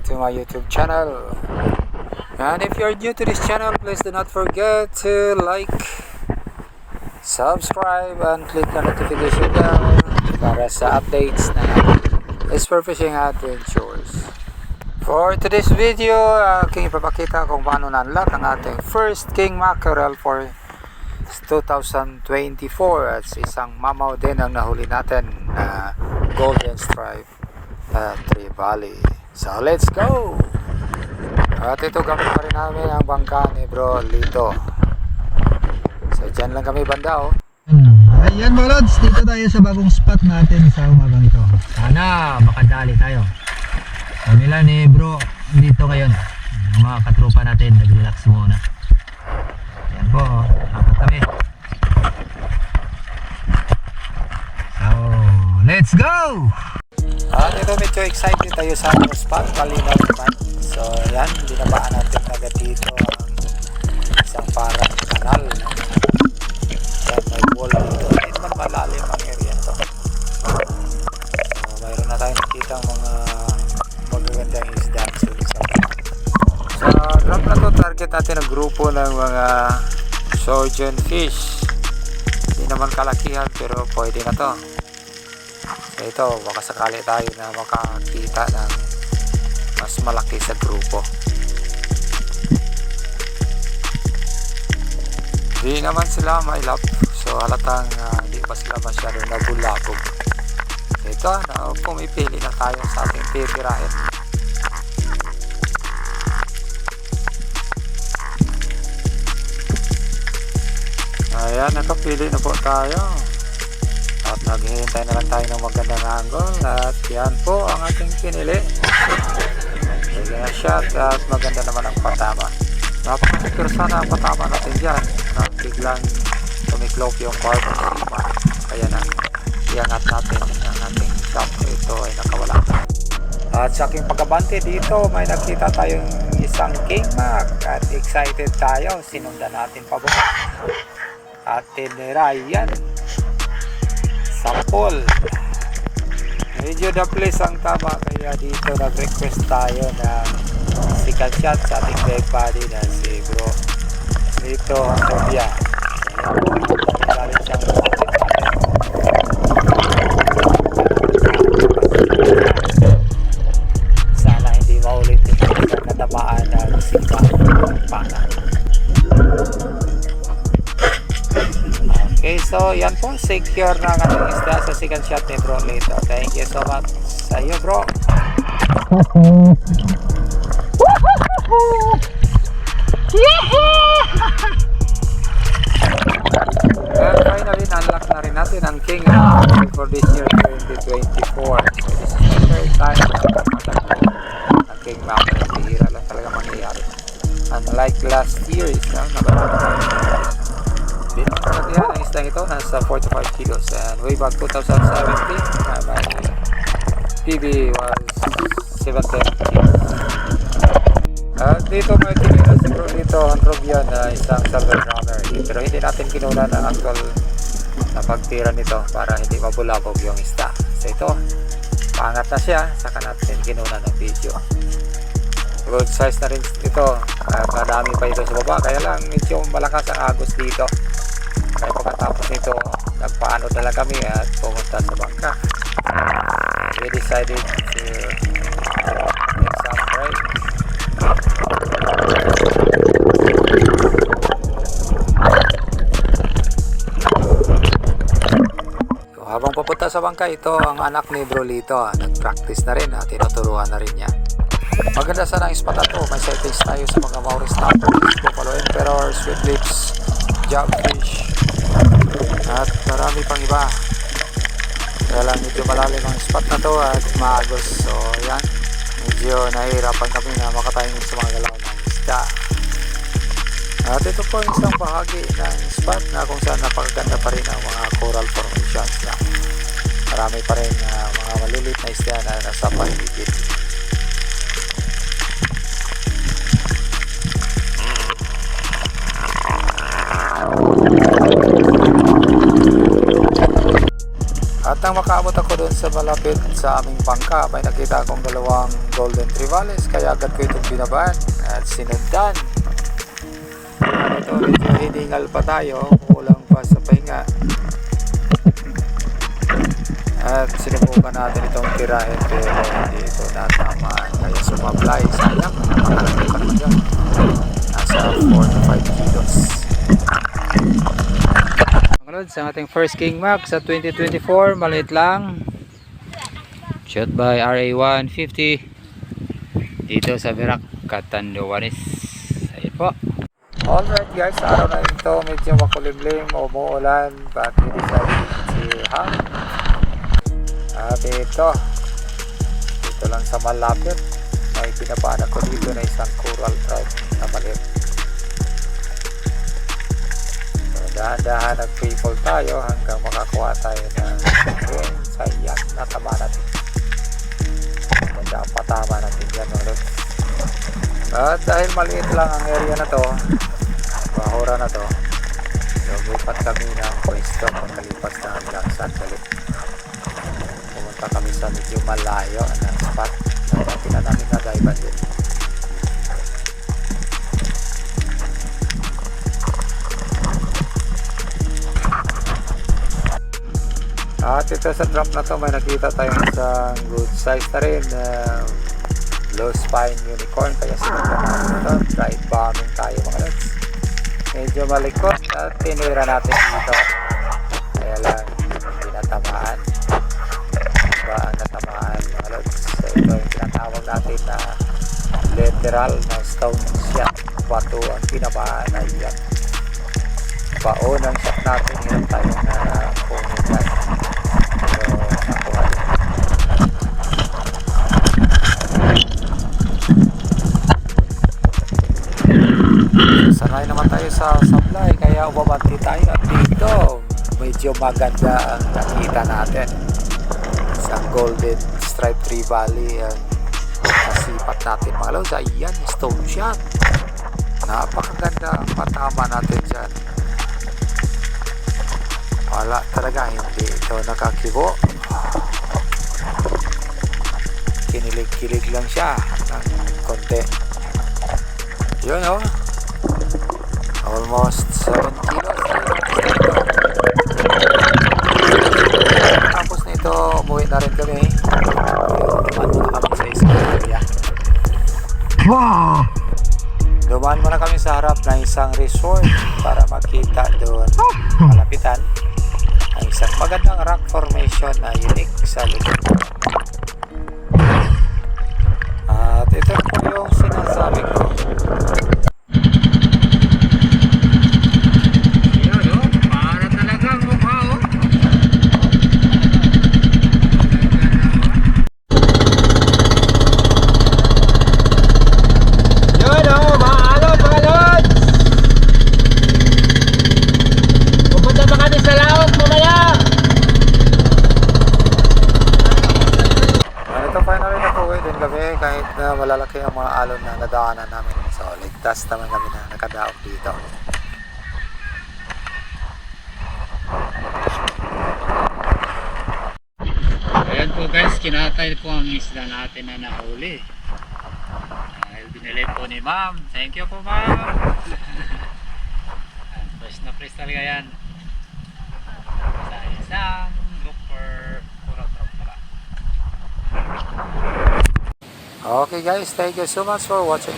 to my YouTube channel. And if you're new to this channel, please do not forget to like, subscribe, and click the notification bell para sa updates na Expert Fishing Adventures. For today's video, aking ipapakita kung paano na-unlock ang ating first king mackerel for 2024 at isang mamaw din ang nahuli natin na golden stripe trevally. So let's go! At ito gamit pa rin namin ang bangka ni Bro Lito. So dyan lang kami banda Ayan mga lods, dito tayo sa bagong spot natin sa umagang ito. Sana makadali tayo. So nila ni Bro dito ngayon, ang mga katropa natin nag-relax muna. Ayan po, apat kami. So let's go! At ito medyo excited tayo sa aming spot, malinaw naman. So yan, binabaan natin agad dito ang isang parang kanal. Yan, may wall dito. Hindi naman malalim ang area ito. So mayroon na tayong nakita mga magagandang isda. Sa drop na to, target natin ang grupo ng mga surgeon fish. Hindi naman kalakihan pero pwede na to. So ito, baka sakali tayo na makakita ng mas malaki sa grupo. Di naman sila mailap, so halatang di pa sila masyadong nabulabog. So ito, pumipili na tayo sa ating titirahin. Ayan, nakapili na po tayo. At naghihintay na lang tayo ng magandang angle. At yan po ang ating pinili. Sige na shot at maganda naman ang patama. Napaka-secure sana ang patama natin dyan. Biglang tumiklop yung carbon sima. Kaya na, iangat natin ang ating shot. Ito ay nakawala. At sa aking pagkabante dito, may nakita tayong isang king mac. At excited tayo. Sinundan natin pabuka. At tiniray yan. Sampol. Medyo the place ang tama, kaya dito nag-request tayo ng second shot sa ating dead body na si Bro Lito Antobia. Galing siyang sana hindi maulit yung natamaan ng sipa pana. Okay, so yan po, secure na ang ating isda sa second shot ni Bro Lito. Thank you so much sa iyo, bro. And finally, na-unlock na rin natin ang king for this year 2024. So this is the third time na matagpo ang king mackerel. Hihira lang talaga mangyayari. Unlike last year, yan, ang isdang ito nasa 45 kilos and way back 2017 my PB was 710 kilos. At dito may tinira siguro dito ang Antobia na isang silver runner, pero hindi natin kinunan ang actual na pagtira nito para hindi mabulabog yung isda. So ito, pangat na siya, saka natin kinunan ang video. Good size na rin ito, madami pa ito sa baba, kaya lang medyo malakas ang agos dito. Kaya pagkatapos nito, nagpaano na lang kami at pumunta sa bangka. We decided to make some break. So, habang papunta sa bangka, ito ang anak ni Bro Lito. Nag-practice na rin at tinuturuan na rin niya. Maganda sana ang spot na to. May settings tayo sa mga Maori snappers, buffalo emperor, sweet lips, jobfish, at marami pang iba. Kaya lang medyo malalim ang spot na to at maagos. So yan, medyo nahihirapan kami na makatayong sa mga galaw ng isda. At ito po isang bahagi ng spot na kung saan napakaganda pa rin ang mga coral formations na marami pa rin mga maliliit na isda na nasa paligid. At nang makaabot ako doon sa malapit sa aming bangka, may nakita akong dalawang golden trevales, kaya agad ko itong binabaan at sinundan. Ito, medyo hiningal pa tayo, kulang pa sa pahinga. At sinubukan natin itong tirahin pero hindi ito natamaan, kaya sumablay. Sayang, napakalaki pa rin dyan. Nasa 4 to 5 kilos. Mga lods, ang ating first King Max sa 2024, maliit lang. Shot by RA150 dito sa Verac, Catanduanes. Ayun po. Alright guys, sa araw na ito medyo makulimlim, umuulan, but we decided to hunt. At ito lang sa malapit, may pinapaanak ko dito na isang coral trout na maliit. So, dahan-dahan nag-free-fall tayo hanggang makakuha tayo ng sayang na tama natin. Ganda ang patama natin dyan ulit. At dahil maliit lang ang area na to, bahura na to, so bupat kami ng pwesto pagkalipas na hanggang sandali. Pumunta kami sa medyo malayo na spot na dati na namin nagaiban din. At ito sa drop na to, may nakita tayong isang good size na rin, low spine unicorn, kaya sinundan natin ito. Drive bombing tayo mga lods. Medyo malikot at tinira natin dito, kaya lang hindi natamaan. Diba ang natamaan mga lods? So ito yung tinatawag natin na literal na stone shot. Bato ang tinamaan ay yan. Baon ang shot natin, hirap tayo na kunin yan. Pero nakuha din. Sanay naman tayo sa supply, kaya umabanti tayo. At dito medyo maganda ang nakita natin, isang golden stripe trevally ang nasipat natin mga lods. Ayan, stone shot, napakaganda ang patama natin dyan. Wala talaga, hindi ito nakakibo, kinilig-kilig lang siya ng konti. Yun o, almost 7 kilos. Tapos na ito, umuwi na rin kami. Dumaan muna kami sa isang area. Dumaan muna kami sa harap ng isang resort para makita doon malapitan ang isang magandang rock formation na unique sa likod. At ito po yung sinasabi ko. Kahit na malalaki ang mga alon na nadaanan namin, so ligtas naman kami na nakadaog dito. Ayan po guys, kinatay po ang isda natin na nahuli dahil binili po ni ma'am. Thank you po ma'am. Fresh na fresh talaga yan. Sa isang grouper coral trout pala. Okay guys, thank you so much for watching.